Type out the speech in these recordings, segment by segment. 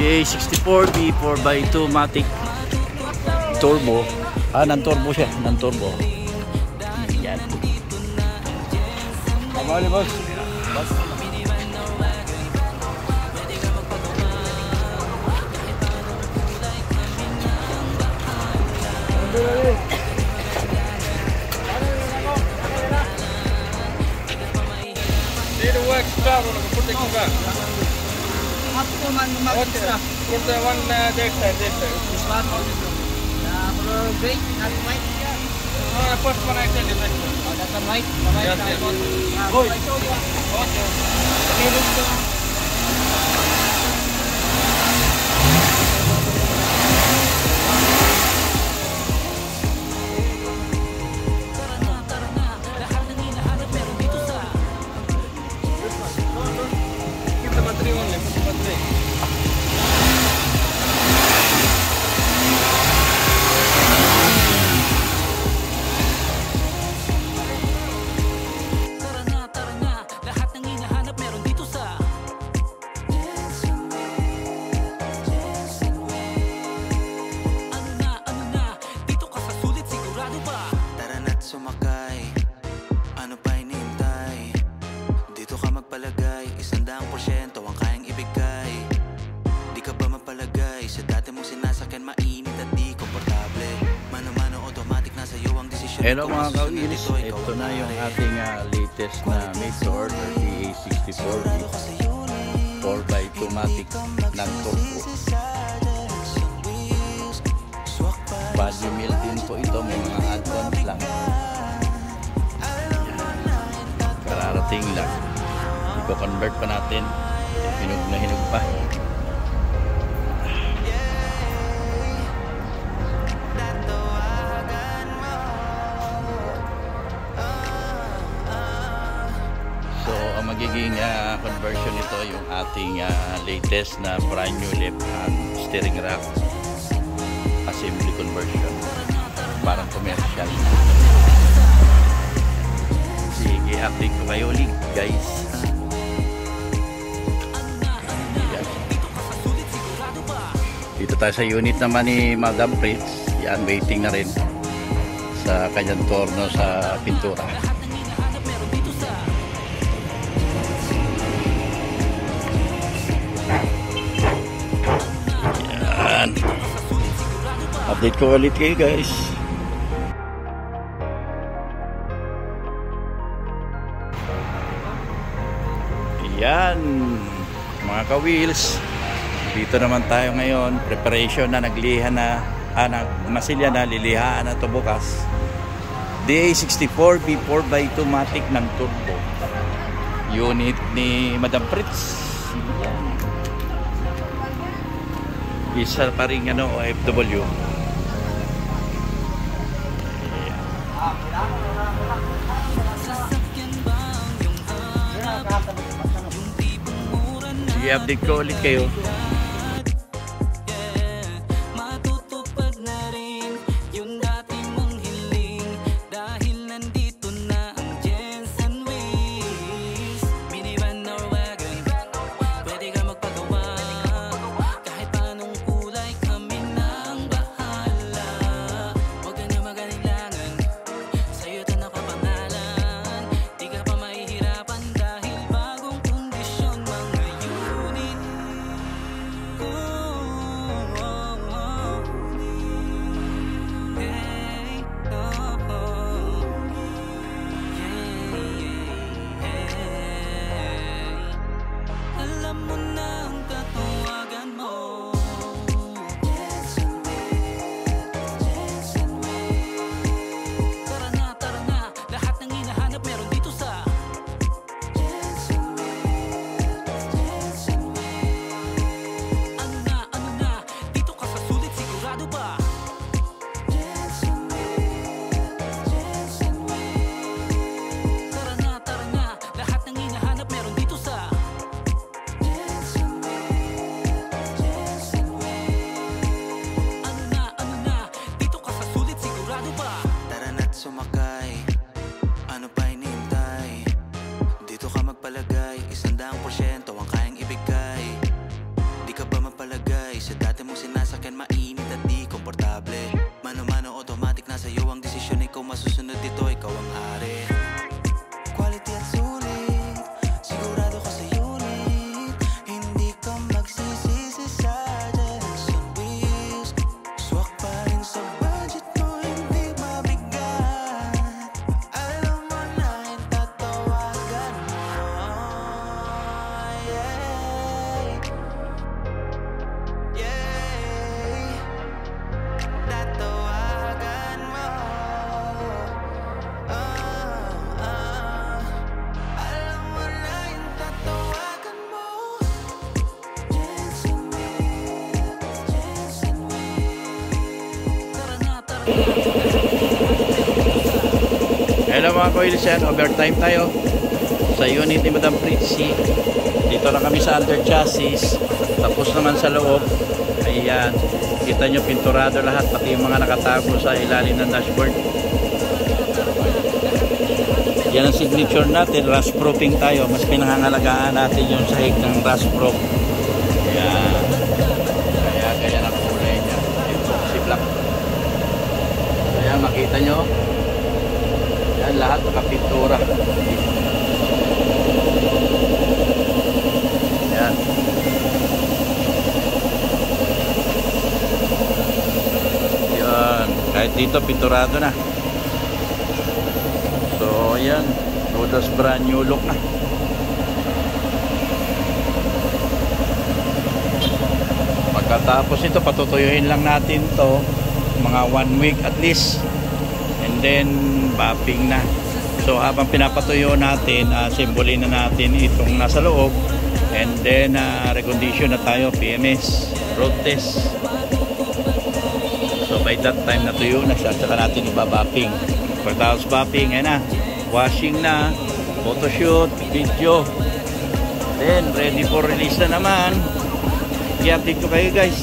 DA64B 4x2 Matic Turbo. Nan-turbo siya, nan-turbo. Yan. Kamali boss. Boss. Dito work extra, put extra. Half ko man mag-extra. Put the one that side, this side. This one, color gray, not white. First one I tell you that. Oh, that's one white. Yes, yes. Good. Put the battery only, put the battery. Hello mga kawilis, ito na yung ating latest na made to order DA64B 4x2 Matic ng turbo. Value meal din po ito, may mga add-ons lang. Kararating lang. I-convert pa natin. Hinog na hinog pa. Magiging conversion nito yung ating latest na brand new left hand steering rack assembly conversion, parang commercial. Sige, update ko kayo ulit guys. Dito tayo sa unit naman ni Madam Fritz. Yan, waiting na rin sa kanyang torno sa pintura. Update ko ulit kayo guys. Ayan mga ka-wheels, dito naman tayo ngayon. Preparation na, nagliha na, masilya na, lilihaan na to bukas. DA64B 4x2 Matic ng turbo, unit ni Madam Fritz. Isa pa rin OFW. Sige, update ko ulit kayo. Palagay, 100% ang kayang ibigay. Di ka ba mapalagay? ikaw masusunod dito, ikaw ang hari. Quality at sulit, sigurado ka sa unit. Hindi ka magsisisi sa Jackson wheels. Swak pa rin sa budget mo, hindi mabigat. Alam mo na yung tatawagan mo. Tatawagan mo. Alam mo na yung tatawagan mo. Jensen Wheels, Jensen Wheels. Tara na, tara na. Hello mga ka-wheels, yan, overtime tayo sa unit ni Madam Fritzy. Dito lang kami sa under chassis. Tapos naman sa loob, ayan, kita nyo pinturado lahat, pati yung mga nakatago sa ilalim ng dashboard. Yan ang signature natin, rust proofing tayo. Mas pinangangalagaan natin yung sahig ng rust proof. Ayan, kaya ganyan ang kulay niya, si black. Ayan, makita nyo, yan lahat nakapintura. Yan. Yan. Kahit dito pinturado na. So, yan. Rodas brand new look na. Pagkatapos ito, patutuyuin lang natin to mga 1 week at least. And then, buffing na. So, habang pinapatuyo natin, simbolin na natin itong nasa loob. And then, recondition na tayo, PMS, road test. So, by that time, natuyo na siya. Saka natin ibabapping. Pagkatapos bapping, ayan na. Washing na, photoshoot, video. Then, ready for release na naman. I-update ko kayo guys.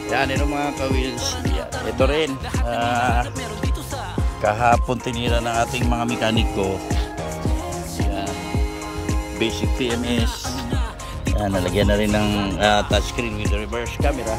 Yan, ito mga ka-wheels. Ito rin, kahapon tinira ng ating mga mekaniko. Yan, basic PMS. Yan, nalagyan na rin ng touchscreen with reverse camera.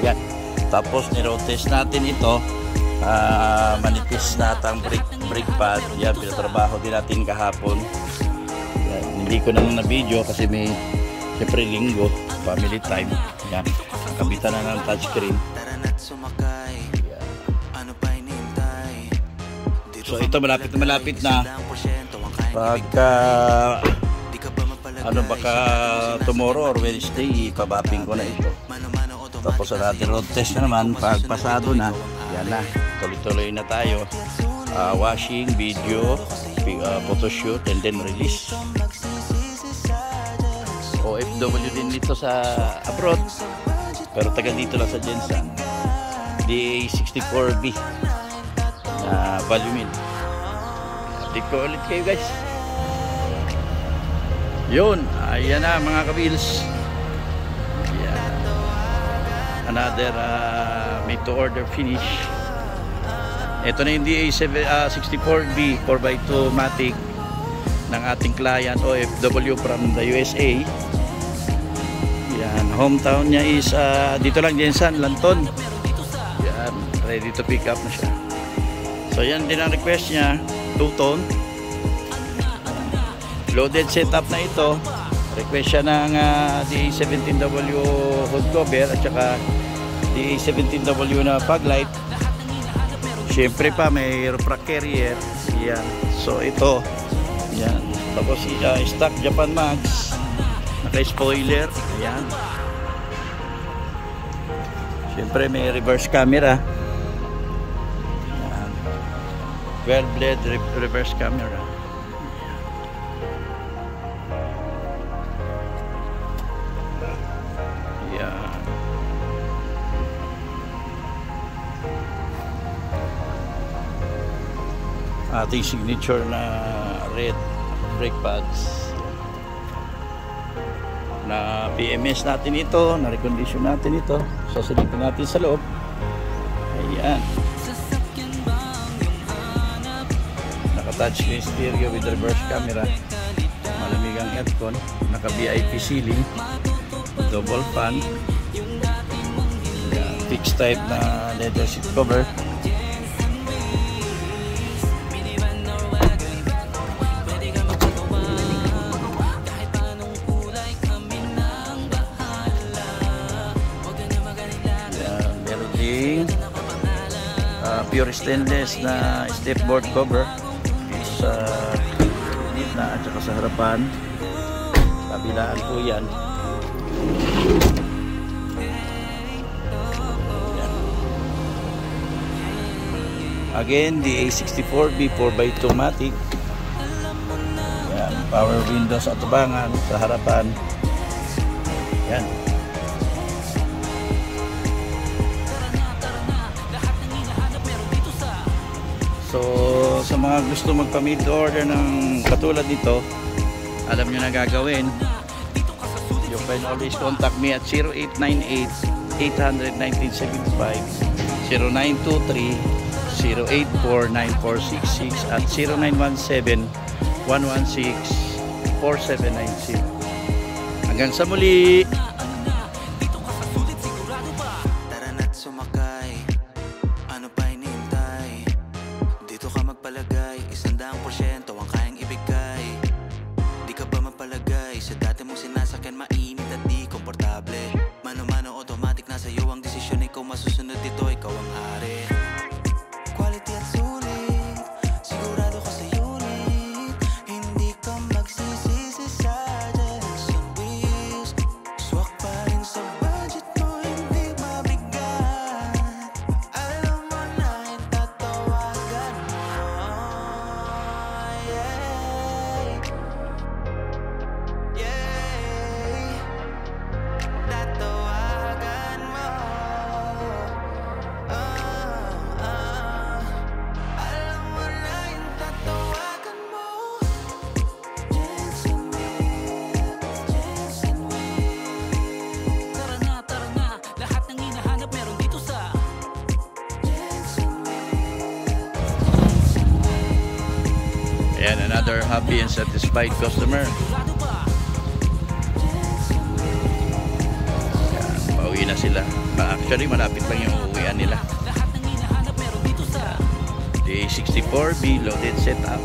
Yan, tapos ni-road test natin ito. Manipis natang brake pad. Yan, pinatrabaho din natin kahapon. Yan, hindi ko naman na video kasi may siyempre linggo, family time. Yan, kabitan na ng touchscreen. So ito malapit na. Pagka baka tomorrow or Wednesday, ipabapping ko na ito. Tapos sa natin road test na naman, pag pasado na, yan na, tuloy-tuloy na tayo. Washing, video, photoshoot, and then release. OFW din dito sa abroad, pero taga dito lang sa Jensen. DA64B volume in. Update ko ulit kayo guys. Yun, ayan na mga ka-wheels. Ayan. Another made to order finish. Ito na yung DA64B 4x2 Matic ng ating client OFW from the USA. Yan, hometown niya is dito lang Jensen, Lanton. Yan, ready to pick up na siya. So yan din ang request niya, 2-tone. Loaded setup na ito. Request siya ng DA17W hood cover at saka DA17W na fog light. Siyempre pa may roof rack carrier. Yan. So ito, yan. Tapos stock Japan Max. Naka-spoiler. Ayan. Siyempre may reverse camera. Ayan. 12 blade reverse camera. Ayan. ating signature na red brake pads. Na PMS natin ito, na recondition natin ito. So silipin natin sa loob. Ayan. Naka-touch screen stereo with reverse camera. Malamig ang aircon. Naka-VIP ceiling. Double fan. Ayan. Fixed type na leather seat cover. Pure stainless na stepboard cover sa gitna at saka sa harapan. Kabilaan po yan. Again, the A64B 4x2 matic. Yan, power windows at tubangan sa harapan. Yan. So, sa mga gusto magpa-made order ng katulad nito, alam nyo na gagawin. You can always contact me at 0898-800-1975, 0923-084-9466 at 0917-116-4790. Hanggang sa muli! Tara na't sumakay, ano pa hinihintay? Dito ka magpalagay, 100% ang kayang ibigay. Di ka ba mapalagay sa dati mong sinasakyan, mainit at di komportable? Mano-mano automatic, nasa iyo ang desisyon, ikaw masusunod dito, ikaw ang hari. Quality at sulit, sigurado ka sa unit. Hindi ka magsisisi sa Jackson Wheels. Swak pa rin sa budget mo, hindi mabigat. Alam mo na itatawagan mo. Tatawagan mo. Alam mo na itatawagan mo. Jackson Wheels, Jackson Wheels. Tara na, lahat ng hinahanap meron dito sa Jackson Wheels. Ayan, another happy and satisfied customer. sigurado ba? Ayan, pauwi na sila. Actually, malapit lang yung uwian nila. Lahat ng hinahanap meron dito sa The A64B loaded setup.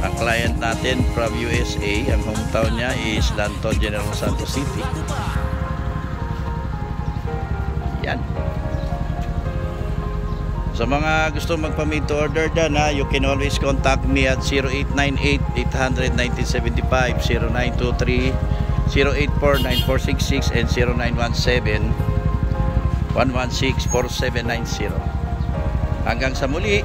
Ang client natin from USA, ang hometown niya is Lanton, General Santos City. Yan. Sa mga gusto magpa-made to order dyan, you can always contact me at 0898-800-1975, 0923-084-9466 and 0917-116-4790. Hanggang sa muli.